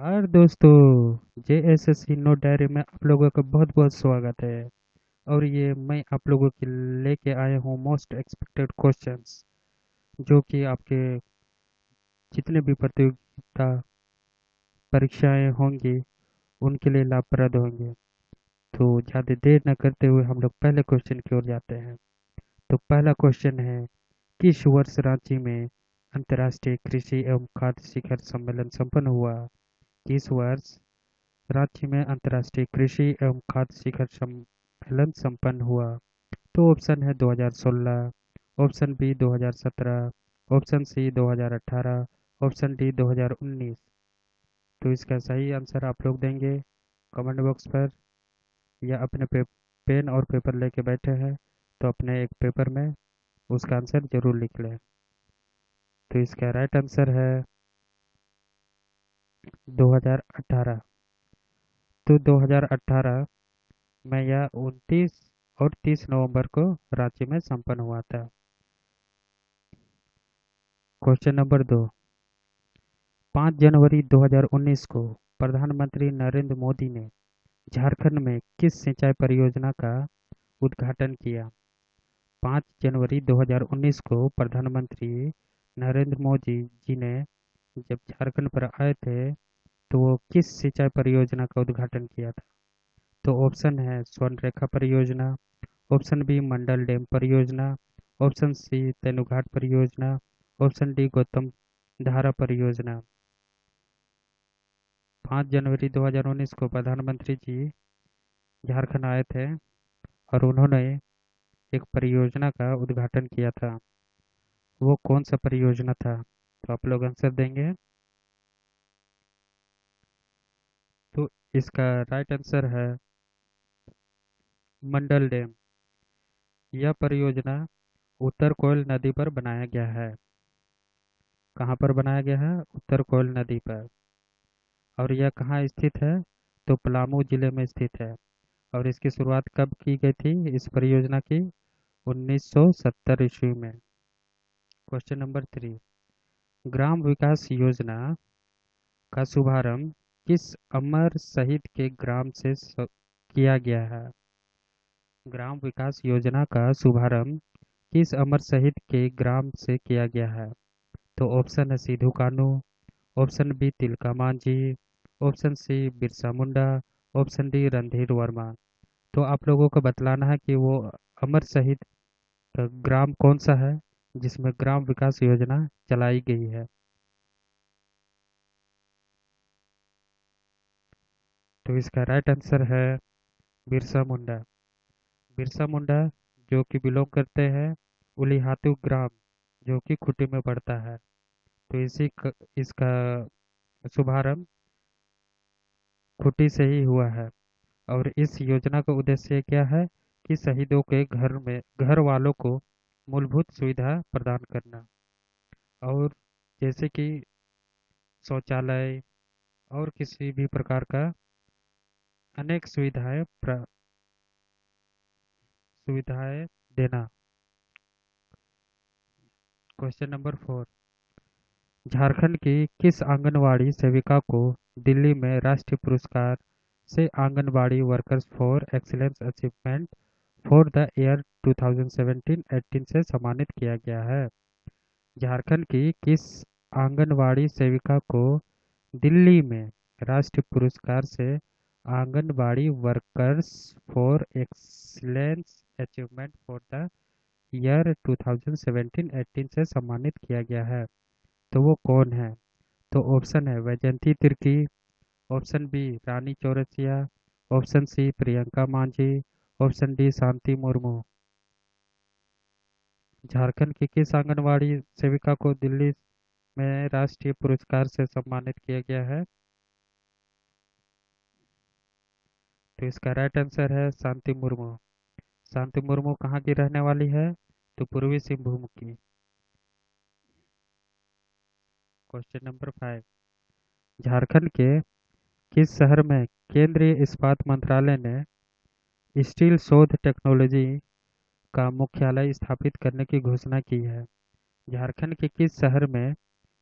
और दोस्तों, JSSC no diary में आप लोगों का बहुत बहुत स्वागत है। और ये मैं आप लोगों के लेके आया हूँ मोस्ट एक्सपेक्टेड क्वेश्चंस, जो कि आपके जितने भी प्रतियोगिता परीक्षाएं होंगी उनके लिए लाभप्रद होंगे। तो ज़्यादा देर न करते हुए हम लोग पहले क्वेश्चन की ओर जाते हैं। तो पहला क्वेश्चन है, किस वर्ष रांची में अंतर्राष्ट्रीय कृषि एवं खाद्य शिखर सम्मेलन संपन्न हुआ? किस वर्ष रांची में अंतर्राष्ट्रीय कृषि एवं खाद्य शिखर सम्मेलन संपन्न हुआ? तो ऑप्शन है 2016, option B 2017, option C 2018, option D 2019। तो इसका सही आंसर आप लोग देंगे कमेंट बॉक्स पर, या अपने पेन और पेपर लेके बैठे हैं तो अपने एक पेपर में उसका आंसर जरूर लिख लें। तो इसका राइट आंसर है 2018। तो 2018 में यह 29 और 30 नवंबर को रांची में संपन्न हुआ था। क्वेश्चन नंबर 2, 5 जनवरी 2019 को प्रधानमंत्री नरेंद्र मोदी ने झारखंड में किस सिंचाई परियोजना का उद्घाटन किया? 5 जनवरी 2019 को प्रधानमंत्री नरेंद्र मोदी जी ने जब झारखंड पर आए थे तो वो किस सिंचाई परियोजना का उद्घाटन किया था? तो ऑप्शन है स्वर्णरेखा परियोजना, ऑप्शन बी मंडल डैम परियोजना, ऑप्शन सी तेनुघाट परियोजना, ऑप्शन डी गौतम धारा परियोजना। 5 जनवरी 2019 को प्रधानमंत्री जी झारखंड आए थे और उन्होंने एक परियोजना का उद्घाटन किया था। वो कौन सा परियोजना था? तो आप लोग आंसर देंगे। तो इसका राइट आंसर है मंडल डैम। यह परियोजना उत्तर कोयल नदी पर बनाया गया है। कहाँ पर बनाया गया है? उत्तर कोयल नदी पर। और यह कहाँ स्थित है? तो पलामू जिले में स्थित है। और इसकी शुरुआत कब की गई थी इस परियोजना की? 1970 ईस्वी में। क्वेश्चन नंबर 3, ग्राम विकास योजना का शुभारंभ किस अमर शहीद के ग्राम से किया गया है? ग्राम विकास योजना का शुभारंभ किस अमर शहीद के ग्राम से किया गया है? तो option A Sidhu Kanhu, option B Tilka Manjhi, option C Birsa Munda, option D Randhir Verma. तो आप लोगों को बतलाना है कि वो अमर शहीद का ग्राम कौन सा है जिसमें ग्राम विकास योजना चलाई गई है। तो इसका राइट आंसर है बिरसा मुंडा। बिरसा मुंडा जो कि बिलोंग करते हैं उलीहातू ग्राम, जो कि खूंटी में पड़ता है। तो इसका शुभारंभ खूंटी से ही हुआ है। और इस योजना का उद्देश्य क्या है कि शहीदों के घर वालों को मूलभूत सुविधा प्रदान करना, और जैसे कि शौचालय और किसी भी प्रकार का अनेक सुविधाएं देना। क्वेश्चन नंबर 4, झारखंड की किस आंगनवाड़ी सेविका को दिल्ली में राष्ट्रीय पुरस्कार से anganwadi workers for excellence achievement for the year 2017-18 से सम्मानित किया गया है? झारखंड की किस आंगनवाड़ी सेविका को दिल्ली में राष्ट्रीय पुरस्कार से anganwadi workers for excellence achievement for the year 2017-18 से सम्मानित किया गया है? तो वो कौन है? तो option A Vaijayanti Tirkey, option B Rani Chaurasia, option C Priyanka Manjhi, option D Shanti Murmu. Jharkhand की किस आंगनवाड़ी सेविका को दिल्ली में राष्ट्रीय पुरस्कार से सम्मानित किया गया है? तो इसका राइट आंसर है शांति मुर्मू। शांति मुर्मू कहाँ की रहने वाली है? तो पूर्वी सिंहभूम की। क्वेश्चन नंबर 5, झारखंड के किस शहर में केंद्रीय इस्पात मंत्रालय ने स्टील शोध टेक्नोलॉजी का मुख्यालय स्थापित करने की घोषणा की है? झारखंड के किस शहर में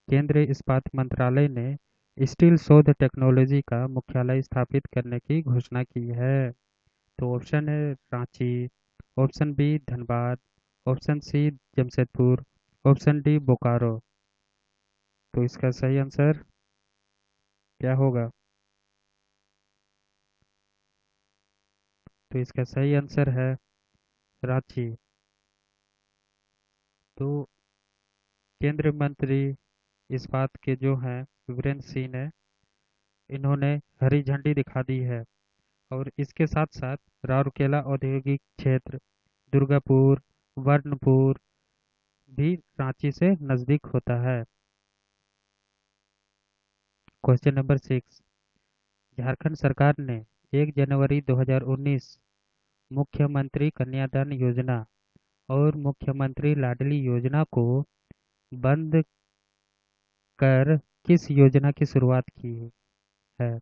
केंद्रीय इस्पात मंत्रालय ने स्टील शोध टेक्नोलॉजी का मुख्यालय स्थापित करने की घोषणा की है? तो ऑप्शन है Ranchi, option B Dhanbad, option C Jamshedpur, option D Bokaro. तो इसका सही आंसर क्या होगा? तो इसका सही आंसर है रांची। तो केंद्रीय मंत्री इस्पात के जो हैं वीरेंद्र सिंह ने इन्होंने हरी झंडी दिखा दी है। और इसके साथ साथ राउरकेला औद्योगिक क्षेत्र, दुर्गापुर, वर्णपुर भी रांची से नजदीक होता है। Question number 6। झारखंड सरकार ने 1 जनवरी 2019 मुख्यमंत्री कन्यादान योजना और मुख्यमंत्री लाडली योजना को बंद कर किस योजना की शुरुआत की है?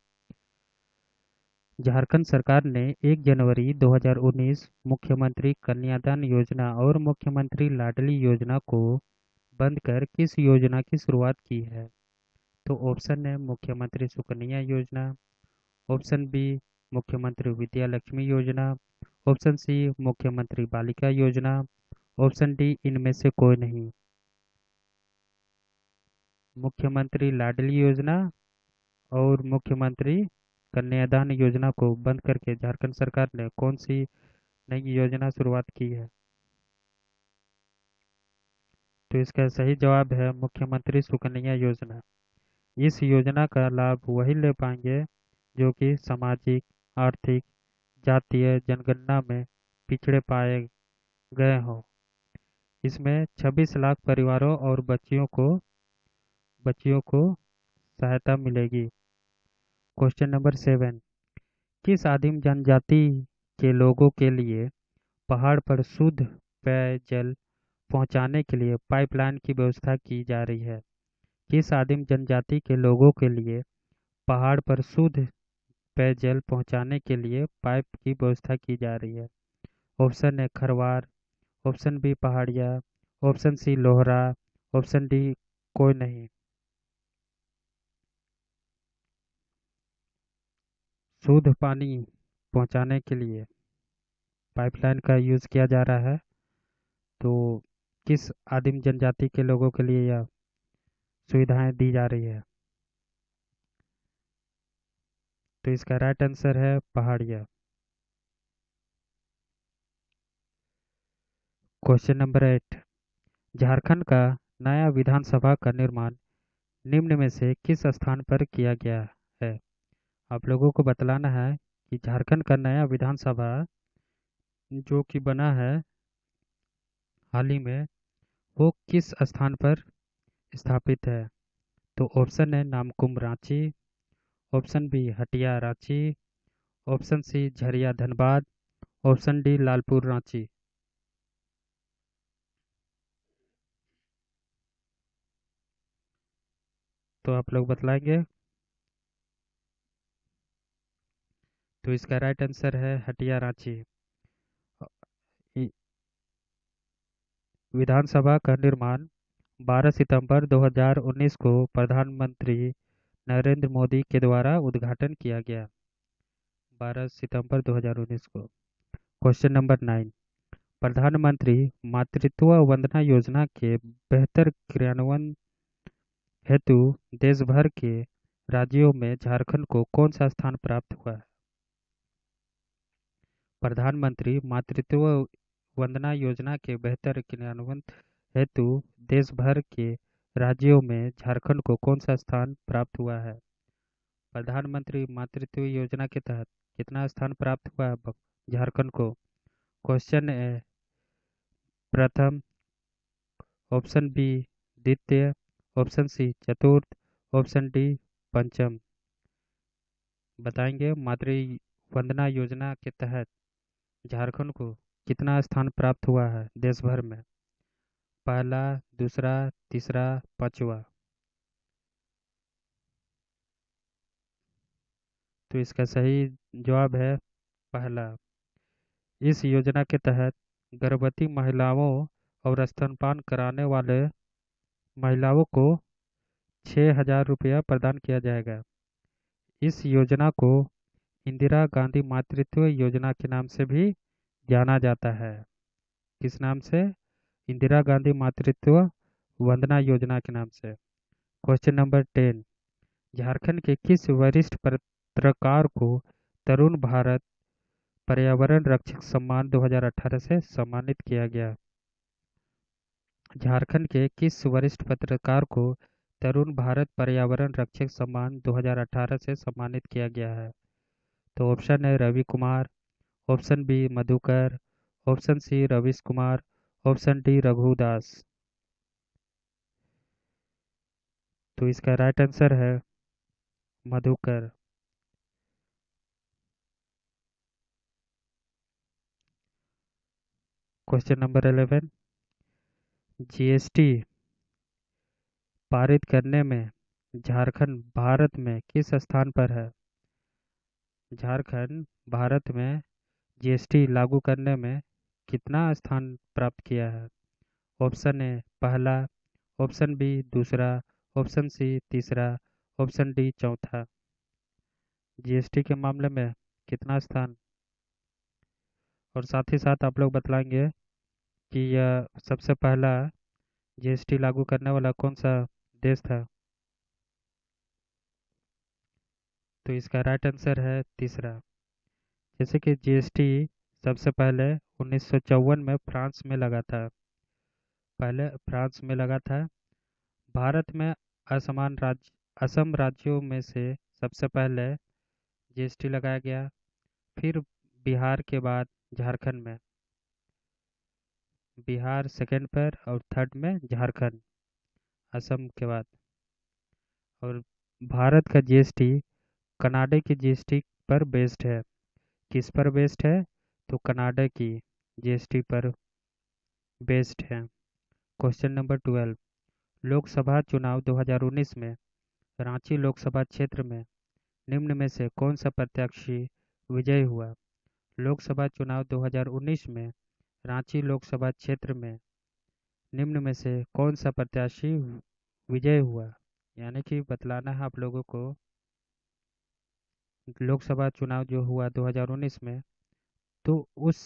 झारखंड सरकार ने 1 जनवरी 2019 मुख्यमंत्री कन्यादान योजना और मुख्यमंत्री लाडली योजना को बंद कर किस योजना की शुरुआत की है? तो ऑप्शन है मुख्यमंत्री सुकन्या योजना, ऑप्शन बी मुख्यमंत्री विद्या लक्ष्मी योजना, ऑप्शन सी मुख्यमंत्री बालिका योजना, ऑप्शन डी इनमें से कोई नहीं। मुख्यमंत्री लाडली योजना और मुख्यमंत्री कन्यादान योजना को बंद करके झारखंड सरकार ने कौन सी नई योजना शुरुआत की है? तो इसका सही जवाब है मुख्यमंत्री सुकन्या योजना। इस योजना का लाभ वही ले पाएंगे जो कि सामाजिक, आर्थिक, जातीय जनगणना में पिछड़े पाए गए हों। इसमें 26 लाख परिवारों और बच्चियों को सहायता मिलेगी। Question number 7। किस आदिम जनजाति के लोगों के लिए पहाड़ पर शुद्ध पेयजल पहुंचाने के लिए पाइपलाइन की व्यवस्था की जा रही है? किस आदिम जनजाति के लोगों के लिए पहाड़ पर शुद्ध पेयजल पहुंचाने के लिए पाइप की व्यवस्था की जा रही है? Option A Kharwar, option B Paharia, option C Lohra, option D कोई नहीं। शुद्ध पानी पहुंचाने के लिए पाइपलाइन का यूज़ किया जा रहा है। तो किस आदिम जनजाति के लोगों के लिए यह सुविधाएं दी जा रही है? तो इसका राइट आंसर है पहाड़िया। Question number 8। झारखंड का नया विधानसभा का निर्माण निम्न में से किस स्थान पर किया गया है? आप लोगों को बतलाना है कि झारखंड का नया विधानसभा जो कि बना है हाल ही में, वो किस स्थान पर स्थापित है? तो ऑप्शन है Namkum Ranchi, option B Hatia Ranchi, option C Jharia Dhanbad, option D Lalpur Ranchi. तो आप लोग बतलाएंगे। तो इसका राइट आंसर है हटिया रांची। इ- विधानसभा का निर्माण 12 सितंबर 2019 को प्रधानमंत्री नरेंद्र मोदी के द्वारा उद्घाटन किया गया। 12 सितंबर 2019 को। Question number 9। प्रधानमंत्री मातृत्व वंदना योजना के बेहतर क्रियान्वयन हेतु देश भर के राज्यों में झारखंड को कौन सा स्थान प्राप्त हुआ है? प्रधानमंत्री मातृत्व वंदना योजना के बेहतर क्रियान्वयन हेतु देश भर के राज्यों में झारखंड को कौन सा स्थान प्राप्त हुआ है? प्रधानमंत्री मातृत्व योजना के तहत कितना स्थान प्राप्त हुआ है झारखंड को? क्वेश्चन है प्रथम, ऑप्शन बी द्वितीय, ऑप्शन सी चतुर्थ, ऑप्शन डी पंचम। बताएंगे मातृ वंदना योजना के तहत झारखंड को कितना स्थान प्राप्त हुआ है देश भर में? पहला, दूसरा, तीसरा, पांचवा। तो इसका सही जवाब है पहला। इस योजना के तहत गर्भवती महिलाओं और स्तनपान कराने वाले महिलाओं को 6,000 रुपया प्रदान किया जाएगा। इस योजना को इंदिरा गांधी मातृत्व योजना के नाम से भी जाना जाता है। किस नाम से? इंदिरा गांधी मातृत्व वंदना योजना के नाम से। Question number 10। झारखंड के किस वरिष्ठ पत्रकार को तरुण भारत पर्यावरण रक्षक सम्मान 2018 से सम्मानित किया गया? झारखंड के किस वरिष्ठ पत्रकार को तरुण भारत पर्यावरण रक्षक सम्मान 2018 से सम्मानित किया गया है? तो ऑप्शन है Ravi Kumar, option B Madhukar, option C Ravish Kumar, option D Raghudas. तो इसका राइट आंसर है मधुकर। Question number 11। जीएसटी पारित करने में झारखंड भारत में किस स्थान पर है? झारखंड भारत में जीएसटी लागू करने में कितना स्थान प्राप्त किया है? ऑप्शन ए पहला, ऑप्शन बी दूसरा, ऑप्शन सी तीसरा, ऑप्शन डी चौथा। जीएसटी के मामले में कितना स्थान? और साथ ही साथ आप लोग बतलाएंगे कि यह सबसे पहला जीएसटी लागू करने वाला कौन सा देश था? तो इसका राइट आंसर है तीसरा। जैसे कि जीएसटी सबसे पहले 1954 में फ्रांस में लगा था। पहले फ्रांस में लगा था। भारत में असम राज्यों में से सबसे पहले जीएसटी लगाया गया। फिर बिहार के बाद झारखंड में। बिहार सेकंड पर और थर्ड में झारखंड, असम के बाद। और भारत का जीएसटी कनाडा की जीएसटी पर बेस्ड है। किस पर बेस्ड है? तो कनाडा की जीएसटी पर बेस्ड है। Question number 12। लोकसभा चुनाव 2019 में रांची लोकसभा क्षेत्र में निम्न में से कौन सा प्रत्याशी विजयी हुआ? लोकसभा चुनाव 2019 में रांची लोकसभा क्षेत्र में निम्न में से कौन सा प्रत्याशी विजयी हुआ? यानी कि बतलाना है आप लोगों को लोकसभा चुनाव जो हुआ 2019 में, तो उस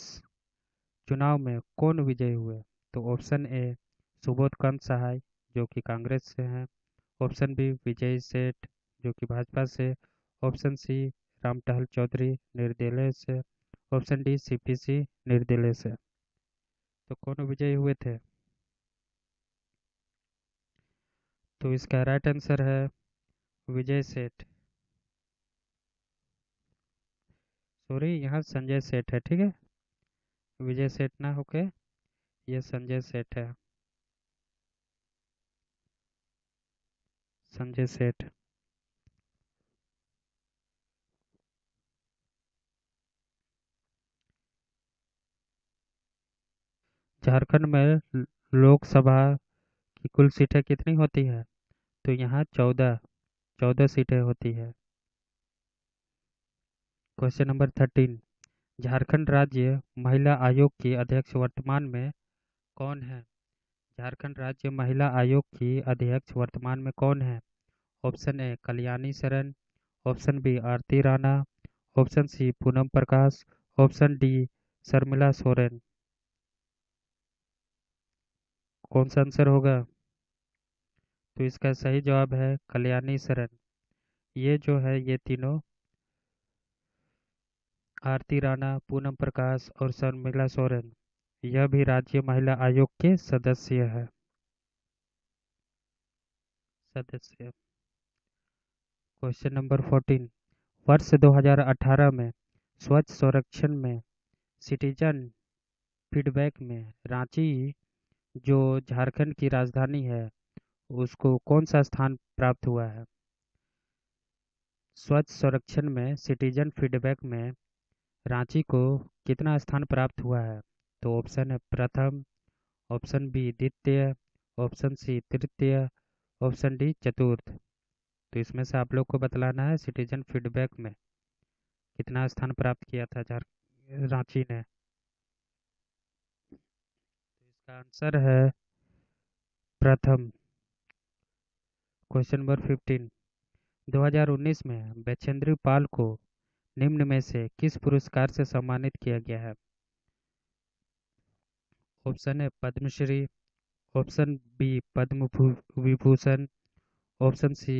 चुनाव में कौन विजयी हुए? तो ऑप्शन ए सुबोध कांत सहाय जो कि कांग्रेस से हैं, ऑप्शन बी विजय सेठ जो कि भाजपा से, ऑप्शन सी रामटहल चौधरी निर्दलीय से, ऑप्शन डी सीपीसी निर्दलीय से। तो कौन विजयी हुए थे? तो इसका राइट आंसर है विजय सेठ। सॉरी, यहाँ संजय सेठ है, ठीक है। विजय सेठ ना होके ये संजय सेठ है। संजय सेठ। झारखंड में लोकसभा की कुल सीटें कितनी होती है? तो यहाँ 14 सीटें होती है। Question number 13। झारखंड राज्य महिला आयोग की अध्यक्ष वर्तमान में कौन है? झारखंड राज्य महिला आयोग की अध्यक्ष वर्तमान में कौन है? Option A Kalyani Saran, option B Aarti Rana, option C Poonam Prakash, option D Sharmila Soren. कौन सा आंसर होगा? तो इसका सही जवाब है कल्याणी सरन। ये जो है ये तीनों आरती राणा, पूनम प्रकाश और शर्मिला सोरेन, यह भी राज्य महिला आयोग के सदस्य। Question number 14। वर्ष 2018 में स्वच्छ सर्वेक्षण में सिटीजन फीडबैक में रांची जो झारखंड की राजधानी है उसको कौन सा स्थान प्राप्त हुआ है? स्वच्छ सर्वेक्षण में सिटीजन फीडबैक में रांची को कितना स्थान प्राप्त हुआ है? तो ऑप्शन है प्रथम, ऑप्शन बी द्वितीय, ऑप्शन सी तृतीय, ऑप्शन डी चतुर्थ। तो इसमें से आप लोग को बतलाना है सिटीजन फीडबैक में कितना स्थान प्राप्त किया था रांची ने। तो इसका आंसर है प्रथम। Question number 15। 2019 में बचेंद्री पाल को निम्न में से किस पुरस्कार से सम्मानित किया गया है? Option A Padmashri, option B Padma Vibhushan, option C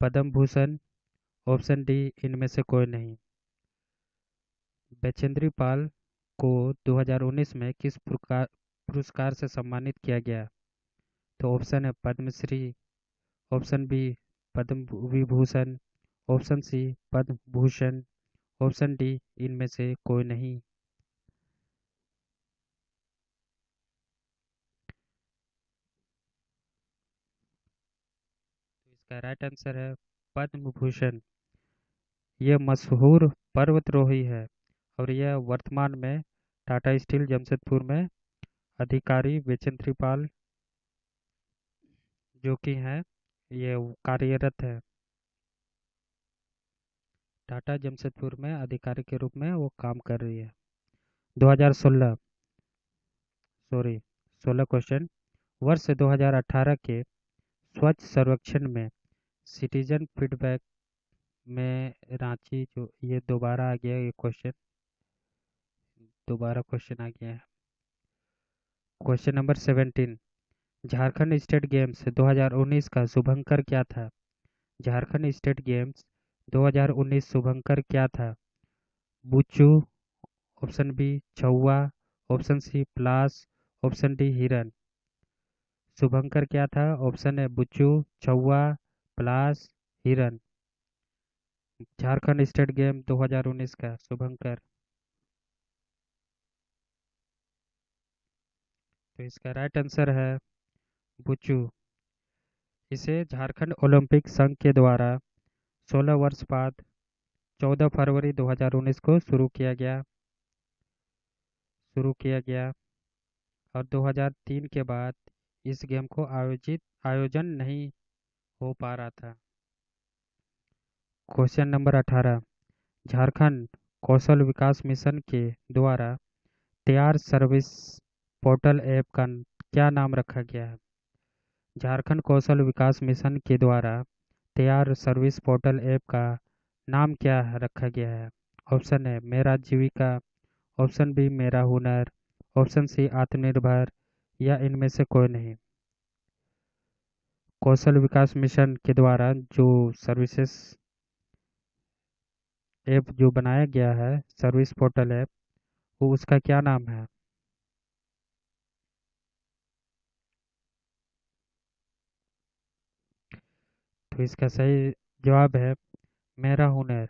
Padma Bhushan, option D इनमें से कोई नहीं। बचेंद्री पाल को 2019 में किस पुरस्कार से सम्मानित किया गया? तो ऑप्शन है Padmashri, option B Padma Vibhushan, option C Padma Bhushan, option D इनमें से कोई नहीं। तो इसका राइट आंसर है पद्म भूषण। यह मशहूर पर्वतरोही है और यह वर्तमान में टाटा स्टील जमशेदपुर में अधिकारी बचेंद्री पाल जो कि हैं ये कार्यरत है। टाटा जमशेदपुर में अधिकारी के रूप में वो काम कर रही है। 2016 सॉरी 16 क्वेश्चन। वर्ष 2018 के स्वच्छ सर्वेक्षण में सिटीजन फीडबैक में रांची जो ये दोबारा आ गया, ये क्वेश्चन दोबारा क्वेश्चन आ गया है। Question number 17। Jharkhand state games 2019 का शुभंकर क्या था? झारखंड स्टेट गेम्स 2019 शुभंकर क्या था? बुच्चू, ऑप्शन बी छुआ, ऑप्शन सी प्लास, ऑप्शन डी हिरन। शुभंकर क्या था? ऑप्शन है बुच्चू, छुआ, प्लास, हिरन। झारखंड स्टेट गेम 2019 का शुभंकर। तो इसका राइट आंसर है बुच्चू। इसे झारखंड ओलंपिक संघ के द्वारा 16 वर्ष बाद 14 फरवरी 2019 को शुरू किया गया और 2003 के बाद इस गेम को आयोजन नहीं हो पा रहा था। Question number 18। झारखंड कौशल विकास मिशन के द्वारा तैयार सर्विस पोर्टल ऐप का क्या नाम रखा गया है? झारखंड कौशल विकास मिशन के द्वारा तैयार सर्विस पोर्टल ऐप का नाम क्या रखा गया है? ऑप्शन है मेरा जीविका, ऑप्शन बी मेरा हुनर, ऑप्शन सी आत्मनिर्भर या इनमें से कोई नहीं। कौशल विकास मिशन के द्वारा जो सर्विसेज ऐप जो बनाया गया है, सर्विस पोर्टल ऐप, वो उसका क्या नाम है? तो इसका सही जवाब है मेरा हुनर।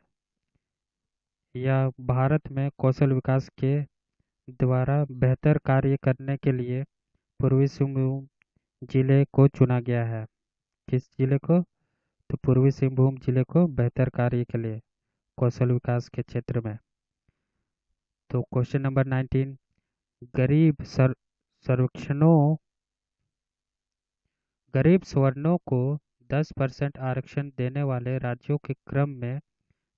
यह भारत में कौशल विकास के द्वारा बेहतर कार्य करने के लिए पूर्वी सिंहभूम जिले को चुना गया है। किस जिले को? तो पूर्वी सिंहभूम जिले को बेहतर कार्य के लिए कौशल विकास के क्षेत्र में। तो क्वेश्चन नंबर 19। गरीब सर्वेक्षणों गरीब स्वर्णों को 10% आरक्षण देने वाले राज्यों के क्रम में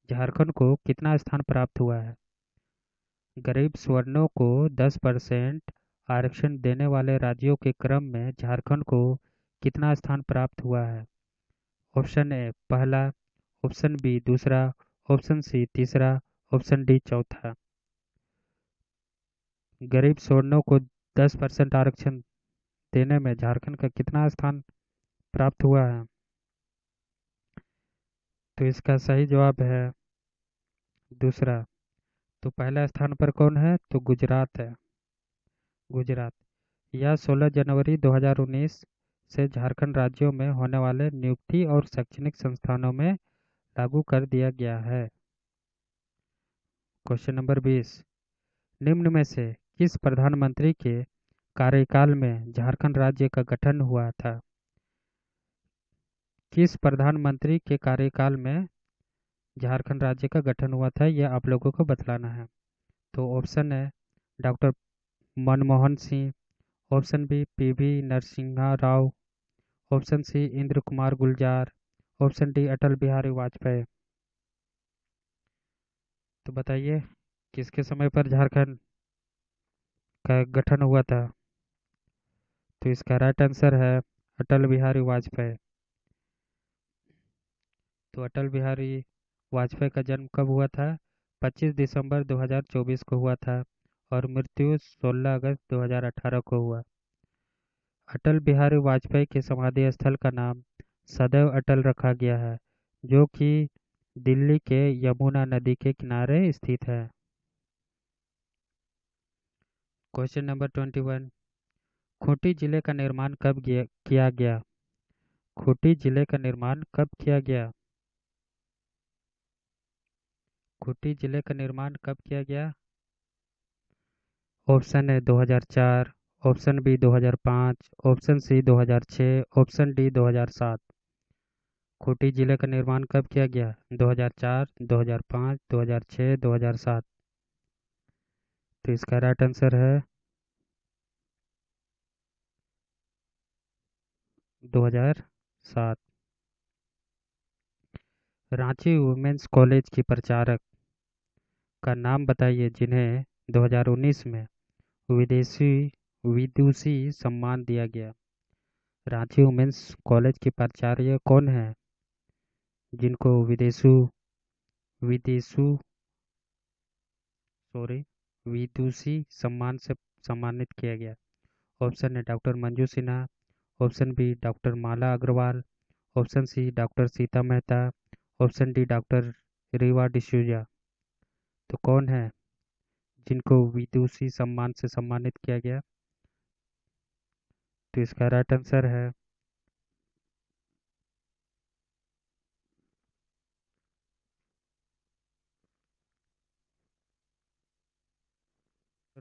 झारखंड को कितना स्थान प्राप्त हुआ है? गरीब स्वर्णों को 10% आरक्षण देने वाले राज्यों के क्रम में झारखंड को कितना स्थान प्राप्त हुआ है? ऑप्शन ए पहला, ऑप्शन बी दूसरा, ऑप्शन सी तीसरा, ऑप्शन डी चौथा। गरीब स्वर्णों को 10% आरक्षण देने में झारखंड का कितना स्थान प्राप्त हुआ है? तो इसका सही जवाब है दूसरा। तो पहला स्थान पर कौन है? तो गुजरात है। गुजरात। यह 16 जनवरी 2019 से झारखंड राज्यों में होने वाले नियुक्ति और शैक्षणिक संस्थानों में लागू कर दिया गया है। Question number 20। निम्न में से किस प्रधानमंत्री के कार्यकाल में झारखंड राज्य का गठन हुआ था? किस प्रधानमंत्री के कार्यकाल में झारखंड राज्य का गठन हुआ था, यह आप लोगों को बतलाना है। तो ऑप्शन है doctor Manmohan Singh, option B PV Narasimha Rao, option C Inder Kumar Gujral, option D Atal Bihari Vajpayee. तो बताइए किसके समय पर झारखंड का गठन हुआ था? तो इसका राइट आंसर है अटल बिहारी वाजपेयी। तो अटल बिहारी वाजपेयी का जन्म कब हुआ था? 25 दिसंबर 2024 को हुआ था और मृत्यु 16 अगस्त 2018 को हुआ। अटल बिहारी वाजपेयी के समाधि स्थल का नाम सदैव अटल रखा गया है, जो कि दिल्ली के यमुना नदी के किनारे स्थित है। Question number 21। खूंटी जिले का निर्माण कब किया गया? खूंटी जिले का निर्माण कब किया गया? खूंटी जिले का निर्माण कब किया गया? ऑप्शन है 2004, option B 2005, option C 2006, option D 2007। Khunti जिले का निर्माण कब किया गया? 2004, 2005, 2006, 2007। तो इसका राइट आंसर है 2007। रांची वुमेन्स कॉलेज की प्रचारक का नाम बताइए जिन्हें 2019 में विदेशी विदुषी सम्मान दिया गया। रांची वुमेन्स कॉलेज की प्राचार्य कौन है जिनको विदेशु सॉरी विदुषी सम्मान से सम्मानित किया गया? ऑप्शन है doctor Manju Sinha, option B doctor Mala Agarwal, option C doctor Sita Mehta, option D doctor Riva D'Souza. तो कौन है जिनको विदुषी सम्मान से सम्मानित किया गया? तो इसका राइट आंसर है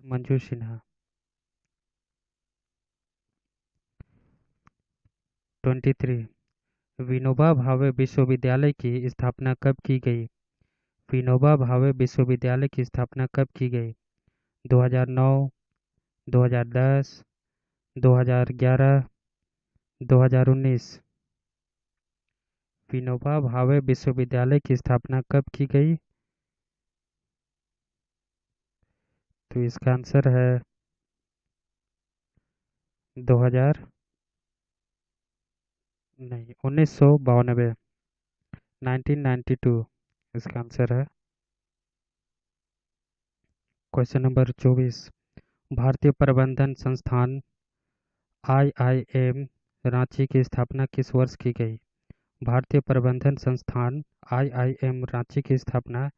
मंजू सिन्हा। 23। विनोबा भावे विश्वविद्यालय की स्थापना कब की गई? विनोबा भावे विश्वविद्यालय की स्थापना कब की गई? 2009, 2010, 2011, 2019। विनोबा भावे विश्वविद्यालय की स्थापना कब की गई? तो इसका आंसर है 2000 नहीं 1992, 1992 इसका आंसर है। Question number 24। भारतीय प्रबंधन संस्थान IIM रांची की स्थापना किस वर्ष की गई? भारतीय प्रबंधन संस्थान IIM रांची की स्थापना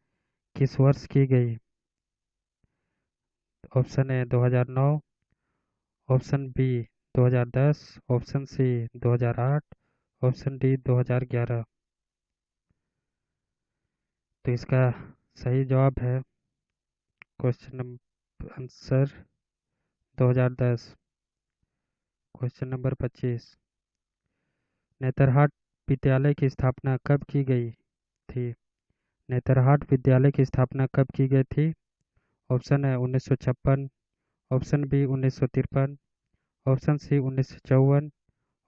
किस वर्ष की गई? Option A 2009, option B 2010, option C 2008, option D 2011। तो इसका सही जवाब है question number answer 2010। Question number 25। Netarhat विद्यालय की स्थापना कब की गई थी? नेतरहाट विद्यालय की स्थापना कब की गई थी? ऑप्शन है 1956, option B 1953, option C 1954,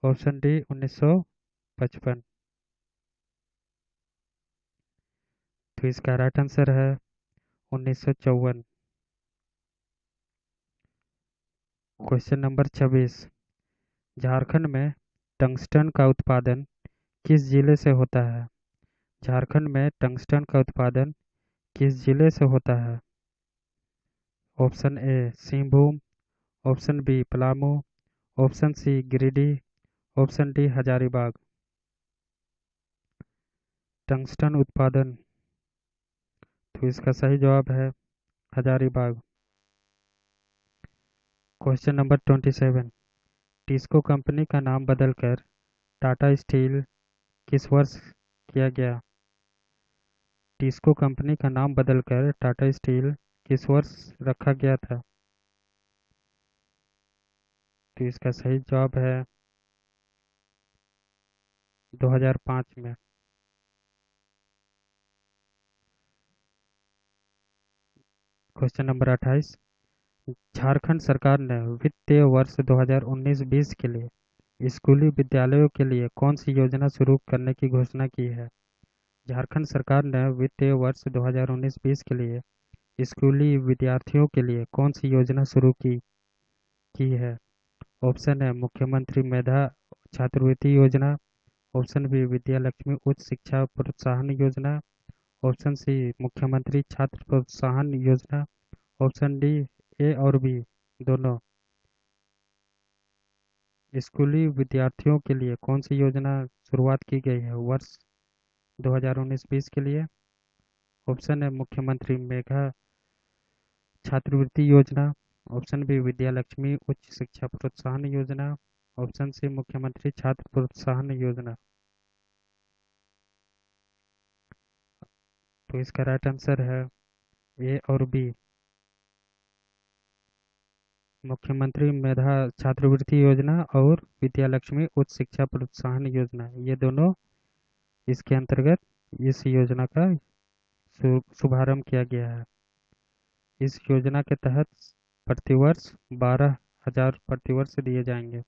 option D 1955। तो इसका राइट आंसर है 1954। Question number 26। झारखंड में टंगस्टन का उत्पादन किस जिले से होता है? झारखंड में टंगस्टन का उत्पादन किस जिले से होता है? Option A Singhbhum, option B Palamu, option C Giridih, option D Hazaribagh. Tungsten उत्पादन, तो इसका सही जवाब है Hazaribagh. Question number 27। TISCO company का नाम बदलकर टाटा स्टील किस वर्ष किया गया? टिस्को कंपनी का नाम बदलकर टाटा स्टील किस वर्ष रखा गया था? तो इसका सही जवाब है 2005 में। Question number 28। झारखंड सरकार ने वित्तीय वर्ष 2019-20 के लिए स्कूली विद्यालयों के लिए कौन सी योजना शुरू करने की घोषणा की है? झारखंड सरकार ने वित्तीय वर्ष 2019-20 के लिए स्कूली विद्यार्थियों के लिए कौन सी योजना शुरू की है? ऑप्शन है मुख्यमंत्री मेधा छात्रवृत्ति योजना, ऑप्शन बी विद्या लक्ष्मी उच्च शिक्षा प्रोत्साहन योजना। ऑप्शन सी मुख्यमंत्री छात्र प्रोत्साहन योजना। ऑप्शन डी ए और बी दोनों। स्कूली विद्यार्थियों के लिए कौन सी योजना शुरुआत की गई है वर्ष 2019-20 के लिए? ऑप्शन है मुख्यमंत्री मेधा छात्रवृत्ति योजना। ऑप्शन बी विद्या लक्ष्मी उच्च शिक्षा प्रोत्साहन योजना। ऑप्शन सी मुख्यमंत्री छात्र प्रोत्साहन योजना। तो इसका राइट आंसर है ए और बी, मुख्यमंत्री मेधा छात्रवृत्ति योजना और विद्या लक्ष्मी उच्च शिक्षा प्रोत्साहन योजना, ये दोनों इसके अंतर्गत इस योजना का शुभारंभ किया गया है। इस योजना के तहत प्रतिवर्ष 12,000 प्रतिवर्ष दिए जाएंगे।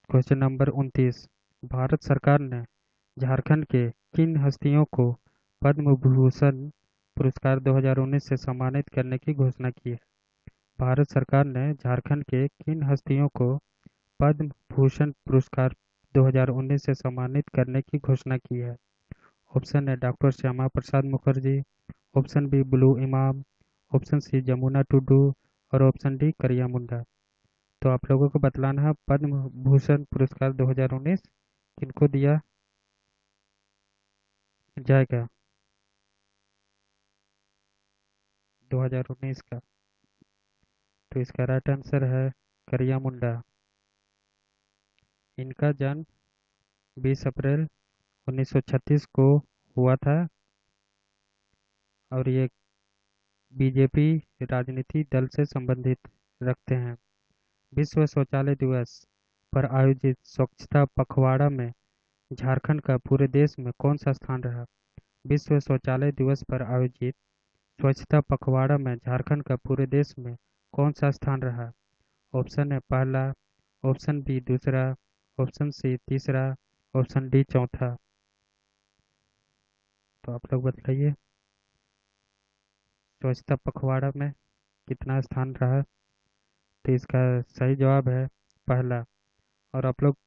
क्वेश्चन नंबर 29, भारत सरकार ने झारखंड के किन हस्तियों को पद्म भूषण पुरस्कार 2019 से सम्मानित करने की घोषणा की है? भारत सरकार ने झारखंड के किन हस्तियों को पद्म भूषण पुरस्कार 2019 से सम्मानित करने की घोषणा की है? ऑप्शन है doctor Shyama Prasad Mukherjee. Option B Bulu Imam. Option C Jamuna Tudu. और ऑप्शन डी करिया मुंडा। तो आप लोगों को बतलाना है पद्म भूषण पुरस्कार 2019 किनको दिया जाएगा 2019 का? तो इसका राइट आंसर है करिया मुंडा। इनका जन्म 20 अप्रैल 1936 को हुआ था और ये बीजेपी राजनीति दल से संबंधित रखते हैं। विश्व शौचालय दिवस पर आयोजित स्वच्छता पखवाड़ा में झारखंड का पूरे देश में कौन सा स्थान रहा? विश्व शौचालय दिवस पर आयोजित स्वच्छता पखवाड़ा में झारखंड का पूरे देश में कौन सा स्थान रहा? ऑप्शन है पहला। ऑप्शन बी दूसरा। ऑप्शन सी तीसरा। ऑप्शन डी चौथा। तो आप लोग बताइए स्वच्छता पखवाड़ा में कितना स्थान रहा? तो इसका सही जवाब है पहला। और आप लोग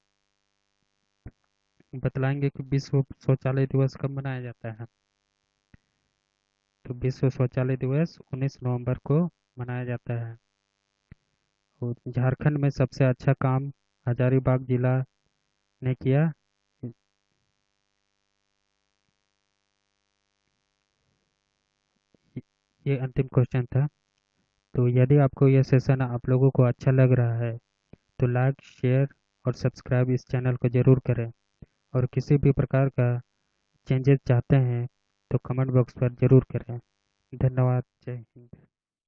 बतलाएंगे कि विश्व शौचालय दिवस कब मनाया जाता है? तो विश्व शौचालय दिवस 19 नवंबर को मनाया जाता है। और झारखंड में सबसे अच्छा काम हजारीबाग जिला ने किया। ये अंतिम क्वेश्चन था। तो यदि आपको यह सेशन आप लोगों को अच्छा लग रहा है तो लाइक शेयर और सब्सक्राइब इस चैनल को ज़रूर करें। और किसी भी प्रकार का चेंजेस चाहते हैं तो कमेंट बॉक्स पर ज़रूर करें। धन्यवाद। जय हिंद।